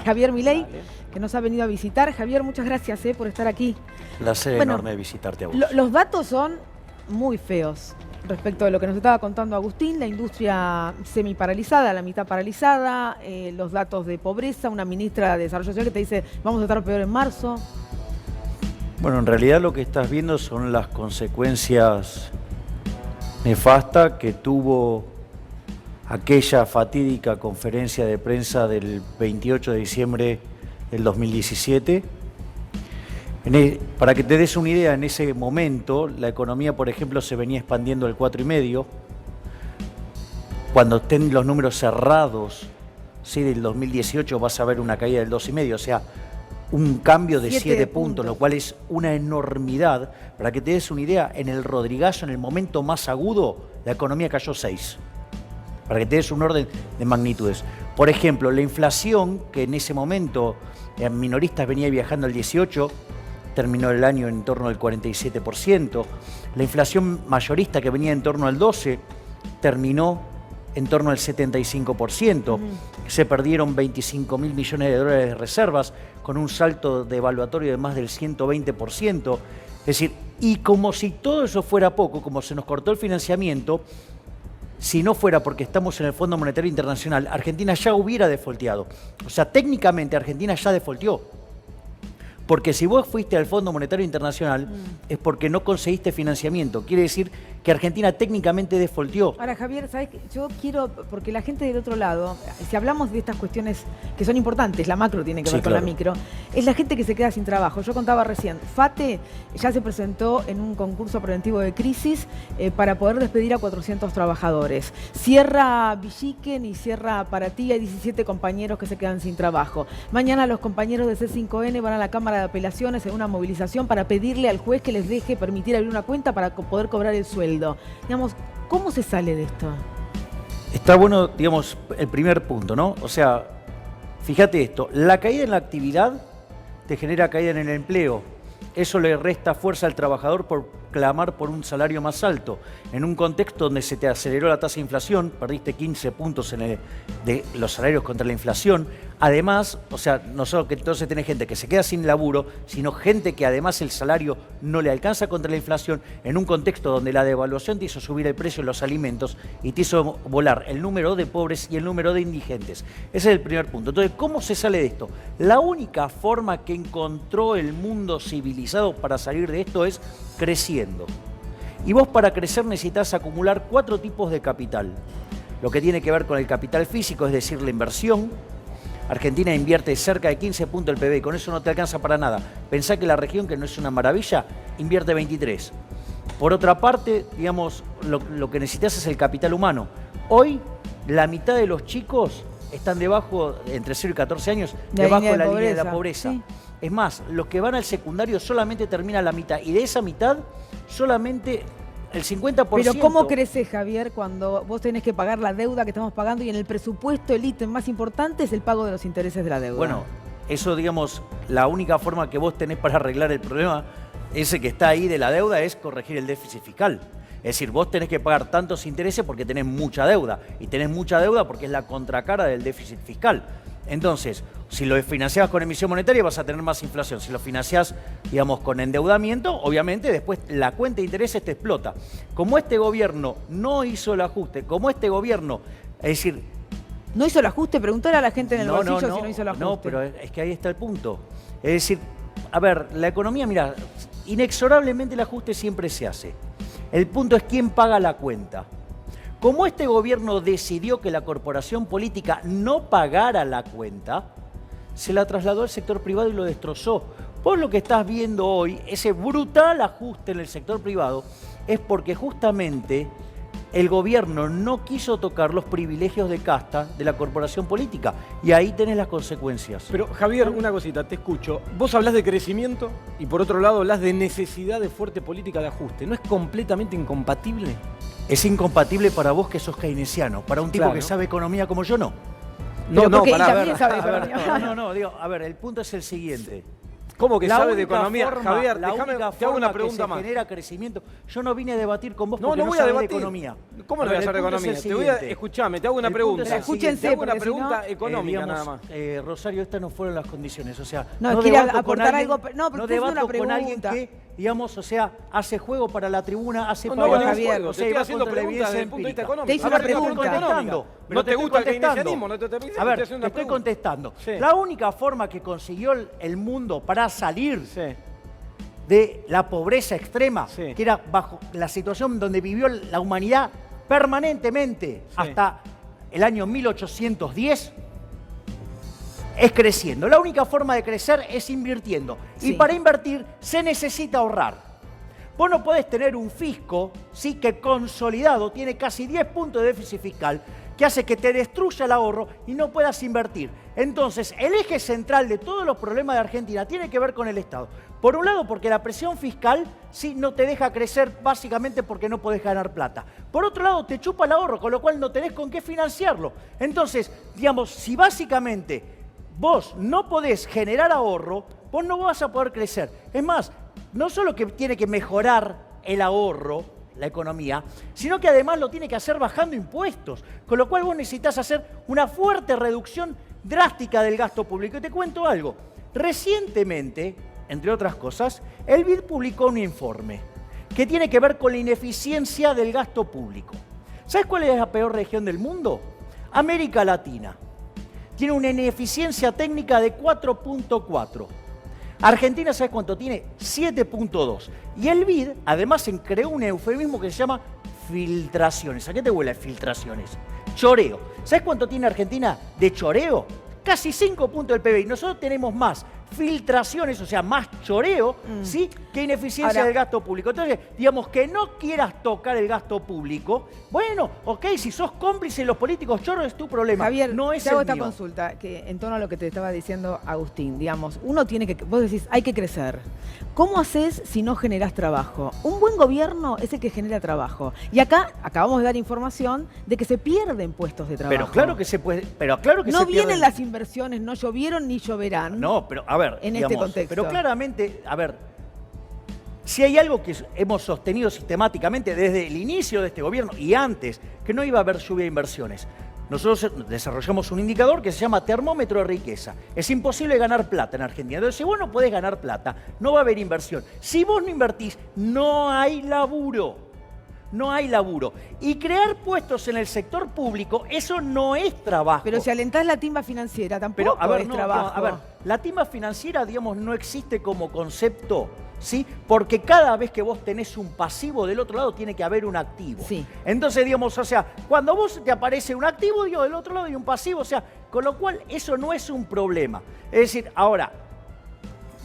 Javier Milei, Dale. que nos ha venido a visitar. Javier, muchas gracias por estar aquí. Placer enorme de visitarte a vos. Los datos son muy feos respecto de lo que nos estaba contando Agustín, la industria semi-paralizada, la mitad paralizada, los datos de pobreza, una ministra de Desarrollo Social que te dice vamos a estar peor en marzo. Bueno, en realidad lo que estás viendo son las consecuencias nefastas que tuvo aquella fatídica conferencia de prensa del 28 de diciembre del 2017. Para que te des una idea, en ese momento la economía, por ejemplo, se venía expandiendo al 4,5. Cuando estén los números cerrados, ¿sí?, del 2018 vas a ver una caída del 2,5, o sea, un cambio de 7 puntos, lo cual es una enormidad. Para que te des una idea, en el Rodrigazo, en el momento más agudo, la economía cayó 6. Para que te des un orden de magnitudes. Por ejemplo, la inflación, que en ese momento en minoristas venía viajando al 18%, terminó el año en torno al 47%. La inflación mayorista, que venía en torno al 12%, terminó en torno al 75%. Se perdieron 25.000 millones de dólares de reservas, con un salto devaluatorio de más del 120%. Es decir, y como si todo eso fuera poco, como se nos cortó el financiamiento, si no fuera porque estamos en el Fondo Monetario Internacional, Argentina ya hubiera defaulteado. O sea, técnicamente Argentina ya defaulteó. Porque si vos fuiste al Fondo Monetario Internacional es porque no conseguiste financiamiento. Quiere decir que Argentina técnicamente defaulteó. Ahora, Javier, ¿sabes qué? Yo quiero, porque la gente del otro lado, si hablamos de estas cuestiones que son importantes, la macro tiene que ver con la micro, es la gente que se queda sin trabajo. Yo contaba recién, FATE ya se presentó en un concurso preventivo de crisis para poder despedir a 400 trabajadores. Cierra Villiquen y cierra Paraty, hay 17 compañeros que se quedan sin trabajo. Mañana los compañeros de C5N van a la Cámara de Apelaciones en una movilización para pedirle al juez que les deje permitir abrir una cuenta para poder cobrar el sueldo. Digamos, ¿cómo se sale de esto? Está bueno, digamos, el primer punto, ¿no? O sea, fíjate esto, la caída en la actividad te genera caída en el empleo. Eso le resta fuerza al trabajador por clamar por un salario más alto. En un contexto donde se te aceleró la tasa de inflación, perdiste 15 puntos de los salarios contra la inflación. Además, o sea, no solo que entonces tenés gente que se queda sin laburo, sino gente que además el salario no le alcanza contra la inflación, en un contexto donde la devaluación te hizo subir el precio de los alimentos y te hizo volar el número de pobres y el número de indigentes. Ese es el primer punto. Entonces, ¿cómo se sale de esto? La única forma que encontró el mundo civilizado para salir de esto es creciendo. Y vos para crecer necesitas acumular 4 tipos de capital. Lo que tiene que ver con el capital físico, es decir, la inversión. Argentina invierte cerca de 15 puntos del PBI, con eso no te alcanza para nada. Pensá que la región, que no es una maravilla, invierte 23. Por otra parte, digamos, lo que necesitas es el capital humano. Hoy, la mitad de los chicos están debajo, entre 0 y 14 años, debajo de la línea de la pobreza. Sí. Es más, los que van al secundario solamente terminan la mitad, y de esa mitad solamente el 50%. Pero ¿cómo creces, Javier, cuando vos tenés que pagar la deuda que estamos pagando y en el presupuesto el ítem más importante es el pago de los intereses de la deuda? Bueno, eso, digamos, la única forma que vos tenés para arreglar el problema ese que está ahí de la deuda es corregir el déficit fiscal. Es decir, vos tenés que pagar tantos intereses porque tenés mucha deuda. Y tenés mucha deuda porque es la contracara del déficit fiscal. Entonces, si lo financiás con emisión monetaria vas a tener más inflación. Si lo financiás, digamos, con endeudamiento, obviamente después la cuenta de intereses te explota. Como este gobierno no hizo el ajuste, como este gobierno, es decir... ¿No hizo el ajuste? Preguntale a la gente en el bolsillo si no hizo el ajuste. No, pero es que ahí está el punto. Es decir, a ver, la economía, mira, inexorablemente el ajuste siempre se hace. El punto es quién paga la cuenta. Como este gobierno decidió que la corporación política no pagara la cuenta, se la trasladó al sector privado y lo destrozó. Vos lo que estás viendo hoy, ese brutal ajuste en el sector privado, es porque justamente el gobierno no quiso tocar los privilegios de casta de la corporación política. Y ahí tenés las consecuencias. Pero, Javier, una cosita, te escucho. Vos hablás de crecimiento y por otro lado hablás de necesidad de fuerte política de ajuste. ¿No es completamente incompatible? Es incompatible para vos que sos keynesiano, para un tipo que sabe economía como yo no. No, digo, a ver, el punto es el siguiente. ¿Cómo que La sabe de única economía? forma- Javier, la déjame, única te hago una forma pregunta que más. se genera crecimiento. Yo no vine a debatir con vos No, porque no no voy a sabés de debatir. economía. ¿Cómo no voy a hacer de El punto es economía? el Te voy a, siguiente. escuchame, te hago una El punto pregunta. es el Escúchense, Te hago una porque si no- pregunta económica digamos, nada más. Rosario, estas no fueron las condiciones. O sea, No, quiere debato con aportar alguien- algo, no, pero no estoy haciendo debato una con alguien pregunta. que, digamos, o sea, hace juego para la tribuna, hace No, para no, la- Javier, te o sea, estoy va haciendo contra la preguntas desde el evidencia punto de vista empírica. económico. Te hice A una ver, te estoy pregunta. contestando. Pero No te estoy gusta el contestando. keynesianismo, no te estoy A ver, haciendo te una estoy pregunta. contestando. Sí. La única forma que consiguió el mundo para salir Sí. de la pobreza extrema, Sí. que era bajo la situación donde vivió la humanidad permanentemente hasta el año 1810, es creciendo. La única forma de crecer es invirtiendo. Sí. Y para invertir se necesita ahorrar. Vos no podés tener un fisco, sí, que consolidado tiene casi 10 puntos de déficit fiscal, que hace que te destruya el ahorro y no puedas invertir. Entonces, el eje central de todos los problemas de Argentina tiene que ver con el Estado. Por un lado, porque la presión fiscal sí no te deja crecer básicamente porque no podés ganar plata. Por otro lado, te chupa el ahorro, con lo cual no tenés con qué financiarlo. Entonces, digamos, si básicamente vos no podés generar ahorro, vos no vas a poder crecer. Es más, no solo que tiene que mejorar el ahorro, la economía, sino que además lo tiene que hacer bajando impuestos, con lo cual vos necesitas hacer una fuerte reducción drástica del gasto público. Y te cuento algo, recientemente, entre otras cosas, el BID publicó un informe que tiene que ver con la ineficiencia del gasto público. ¿Sabes cuál es la peor región del mundo? América Latina. Tiene una ineficiencia técnica de 4.4. Argentina, ¿sabes cuánto tiene? 7.2. Y el BID, además, creó un eufemismo que se llama filtraciones. ¿A qué te huele filtraciones? Choreo. ¿Sabes cuánto tiene Argentina de choreo? Casi 5 puntos del PBI. Nosotros tenemos más filtraciones, o sea, más choreo, ¿sí?, que ineficiencia Ahora, del gasto público. Entonces, digamos, que no quieras tocar el gasto público, bueno, ok, si sos cómplice de los políticos choros es tu problema, Javier, no es te hago el esta mío. consulta, que en torno a lo que te estaba diciendo Agustín, digamos, uno tiene que, vos decís, hay que crecer. ¿Cómo haces si no generás trabajo? Un buen gobierno es el que genera trabajo. Y acá acabamos de dar información de que se pierden puestos de trabajo. Pero claro que se puede, pero claro que no se vienen pierden. las inversiones, no llovieron ni lloverán. No, pero a ver, En este contexto. Pero claramente, a ver, si hay algo que hemos sostenido sistemáticamente desde el inicio de este gobierno y antes, que no iba a haber lluvia de inversiones. Nosotros desarrollamos un indicador que se llama termómetro de riqueza. Es imposible ganar plata en Argentina. Entonces, si vos no podés ganar plata, no va a haber inversión. Si vos no invertís, no hay laburo. No hay laburo. Y crear puestos en el sector público, eso no es trabajo. Pero si alentás la timba financiera, tampoco Pero, a ver, es no, trabajo. a ver, la timba financiera, digamos, no existe como concepto, ¿sí? Porque cada vez que vos tenés un pasivo del otro lado, tiene que haber un activo. Sí. Entonces, digamos, o sea, cuando a vos te aparece un activo, digo, del otro lado hay un pasivo, o sea, con lo cual eso no es un problema. Es decir, ahora,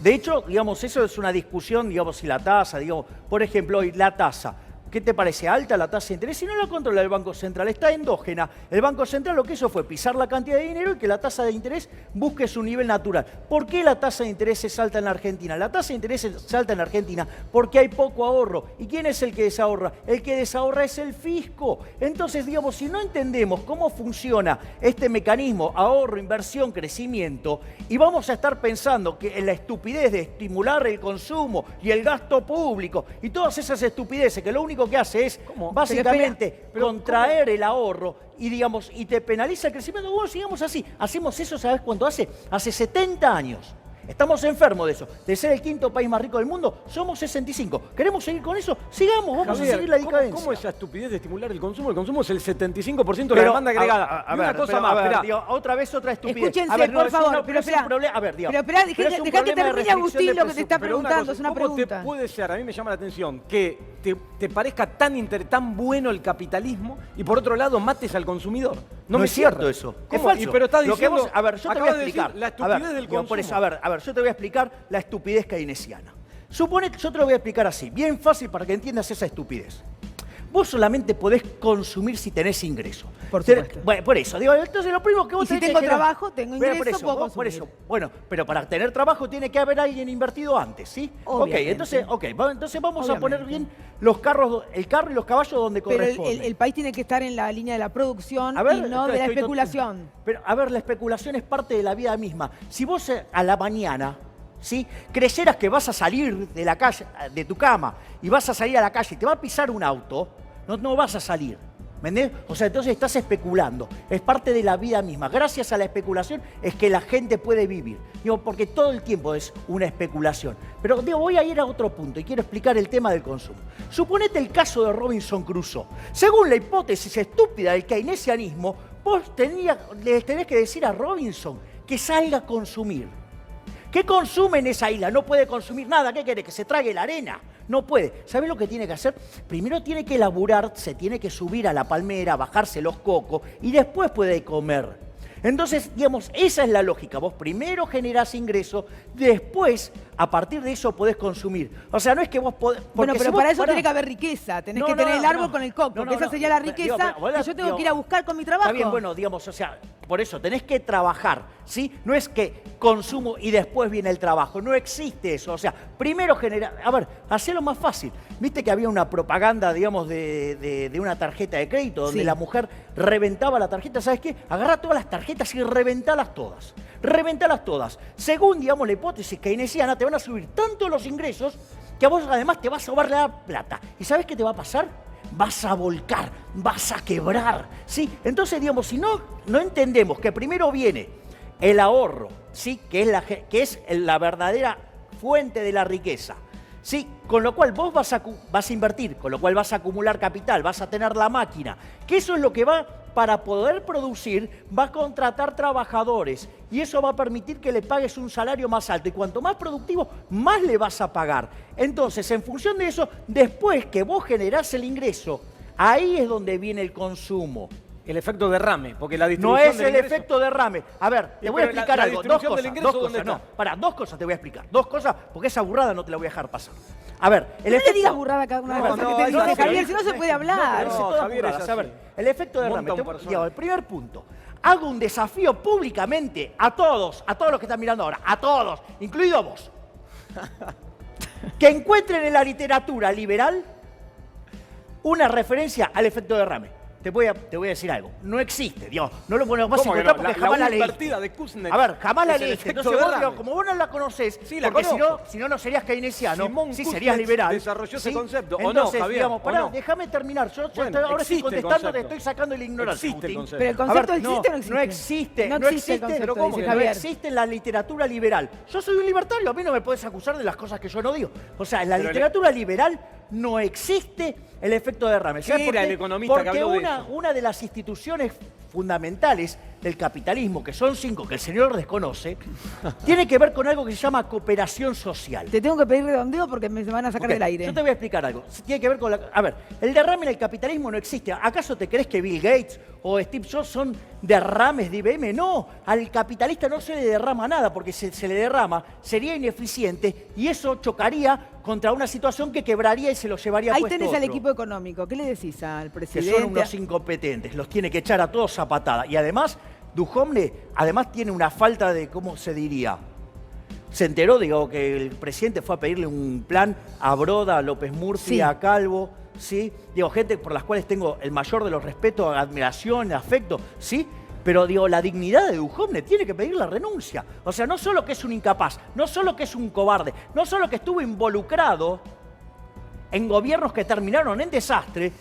de hecho, digamos, eso es una discusión, digamos, si la tasa, digamos, por ejemplo, hoy la tasa. ¿Qué te parece? ¿Alta la tasa de interés? Si no la controla el Banco Central, está endógena. El Banco Central lo que hizo fue pisar la cantidad de dinero y que la tasa de interés busque su nivel natural. ¿Por qué la tasa de interés es alta en la Argentina? La tasa de interés es alta en la Argentina porque hay poco ahorro. ¿Y quién es el que desahorra? El que desahorra es el fisco. Entonces, digamos, si no entendemos cómo funciona este mecanismo, ahorro, inversión, crecimiento, y vamos a estar pensando que en la estupidez de estimular el consumo y el gasto público y todas esas estupideces que lo único que hace es ¿Cómo? básicamente Pero, contraer el ahorro y, digamos, y te penaliza el crecimiento. Bueno, sigamos así. Hacemos eso, ¿sabes cuánto hace? Hace 70 años. Estamos enfermos de eso. De ser el quinto país más rico del mundo, somos 65. ¿Queremos seguir con eso? Sigamos, vamos Javier, a seguir la decadencia. ¿cómo esa estupidez de estimular el consumo? El consumo es el 75% de la Pero, demanda agregada. a Y una ver, cosa pero, más, a ver, esperá. digo, otra vez otra estupidez. Escúchense, A ver, por no, favor, no, pero es un espera. problema. A ver, digo, Pero espera, es un dejá que problema de termine restricción Agustín de lo que te está Pero una preguntando, cosa, es una ¿cómo pregunta. te puede ser, a mí me llama la atención, que te parezca tan bueno el capitalismo y por otro lado mates al consumidor? No me es cierto cierra. eso. ¿Cómo? Es falso. Y pero estás Lo que diciendo, vos- a ver, yo te voy a acabas de decir explicar. la A estupidez ver, del digo, por consumo. eso, a ver, yo te voy a explicar la estupidez keynesiana. Supone que yo te lo voy a explicar así, bien fácil para que entiendas esa estupidez. Vos solamente podés consumir si tenés ingreso. Por supuesto. Bueno, por eso, digo, entonces lo primero que vos Y si tenés tengo que generar- trabajo, tengo Bueno, ingreso, puedo por consumir. eso. Bueno, pero para tener trabajo tiene que haber alguien invertido antes, ¿sí? Obviamente. Entonces vamos a Obviamente. poner bien los carros, el carro y los caballos donde Pero corresponden. el país tiene que estar en la línea de la producción A ver, y no de la estoy especulación. Pero, a ver, la especulación es parte de la vida misma. Si vos a la mañana ¿sí? Creyeras que vas a salir de la calle, de tu cama, y vas a salir a la calle y te va a pisar un auto, no vas a salir. ¿Me entendés? O sea, entonces estás especulando. Es parte de la vida misma. Gracias a la especulación es que la gente puede vivir. Digo, porque todo el tiempo es una especulación. Pero digo, voy a ir a otro punto y quiero explicar el tema del consumo. Suponete el caso de Robinson Crusoe. Según la hipótesis estúpida del keynesianismo, vos le tenés que decir a Robinson que salga a consumir. ¿Qué consume en esa isla? No puede consumir nada. ¿Qué quiere? ¿Que se trague la arena? No puede. ¿Sabés lo que tiene que hacer? Primero tiene que laburar, se tiene que subir a la palmera, bajarse los cocos y después puede comer. Entonces, digamos, esa es la lógica. Vos primero generás ingreso, después, a partir de eso, podés consumir. O sea, no es que vos podés... Bueno, pero para eso tiene que haber riqueza. Tenés que tener el árbol con el coco, que esa sería la riqueza que yo tengo que ir a buscar con mi trabajo. Está bien, bueno, digamos, o sea, por eso tenés que trabajar, ¿sí? No es que consumo y después viene el trabajo. No existe eso. O sea, primero generar... A ver, hacelo más fácil. Viste que había una propaganda, digamos, de una tarjeta de crédito donde la mujer reventaba la tarjeta. ¿Sabes qué? Agarrá todas las tarjetas y reventalas todas. Reventalas todas. Según, digamos, la hipótesis keynesiana, te van a subir tanto los ingresos que a vos además te va a sobrar la plata. ¿Y sabes qué te va a pasar? Vas a volcar, vas a quebrar, ¿sí? Entonces, digamos, si no entendemos que primero viene el ahorro, ¿sí? Que es la verdadera fuente de la riqueza, ¿sí? Con lo cual vos vas a invertir, con lo cual vas a acumular capital, vas a tener la máquina, que eso es lo que va, para poder producir, va a contratar trabajadores y eso va a permitir que le pagues un salario más alto y cuanto más productivo, más le vas a pagar. Entonces, en función de eso, después que vos generás el ingreso, ahí es donde viene el consumo. El efecto derrame, porque la No distribución es el efecto derrame. A ver, te voy a explicar algo. Dos cosas. No, pará, dos cosas te voy a explicar. Dos cosas, porque esa burrada no te la voy a dejar pasar. A ver, el efecto... No le digas burrada cada una de las cosas que te dice Javier, si no se puede hablar. No, Javier, a ver, el efecto derrame. El primer punto. Hago un desafío públicamente a todos los que están mirando ahora, a todos, incluido vos, que encuentren en la literatura liberal una referencia al efecto derrame. Te voy a decir algo. No existe, digamos. No lo vas a encontrar porque jamás la leíste. De Kuznets. A ver, jamás la leíste. Entonces vos, digamos, como vos no la conocés, sí, la porque si no serías keynesiano, Simón sí serías liberal. Desarrolló ese concepto. Entonces, ¿o no, Javier? digamos, pará, déjame terminar. Yo ahora estoy contestando, te estoy sacando la ignorancia. Existe el concepto. Pero el concepto existe o no existe. No existe. No existe el concepto, pero ¿cómo? dice No Javier. existe en la literatura liberal. Yo soy un libertario, a mí no me puedes acusar de las cosas que yo no digo. O sea, en la literatura liberal no existe el efecto derrame. ¿Quién era el economista que habló de eso? Una de las instituciones fundamentales del capitalismo, que son 5, que el señor desconoce, tiene que ver con algo que se llama cooperación social. Te tengo que pedir redondeo porque me van a sacar del aire. Yo te voy a explicar algo. Tiene que ver con A ver, el derrame en el capitalismo no existe. ¿Acaso te crees que Bill Gates o Steve Jobs son derrames de IBM? No, al capitalista no se le derrama nada, porque si se le derrama sería ineficiente y eso chocaría contra una situación que quebraría y se lo llevaría Ahí puesto tenés al otro. equipo económico. ¿Qué le decís al Que presidente? son unos incompetentes, los tiene que echar a todos a patada. Y además, Duhovne, tiene una falta de, ¿cómo se diría? Se enteró, digo, que el presidente fue a pedirle un plan a Broda, a López Murphy, a Calvo, ¿sí? Digo, gente por las cuales tengo el mayor de los respetos, admiración, afecto, ¿sí? Pero, digo, la dignidad de Duhovne tiene que pedir la renuncia. O sea, no solo que es un incapaz, no solo que es un cobarde, no solo que estuvo involucrado en gobiernos que terminaron en desastre,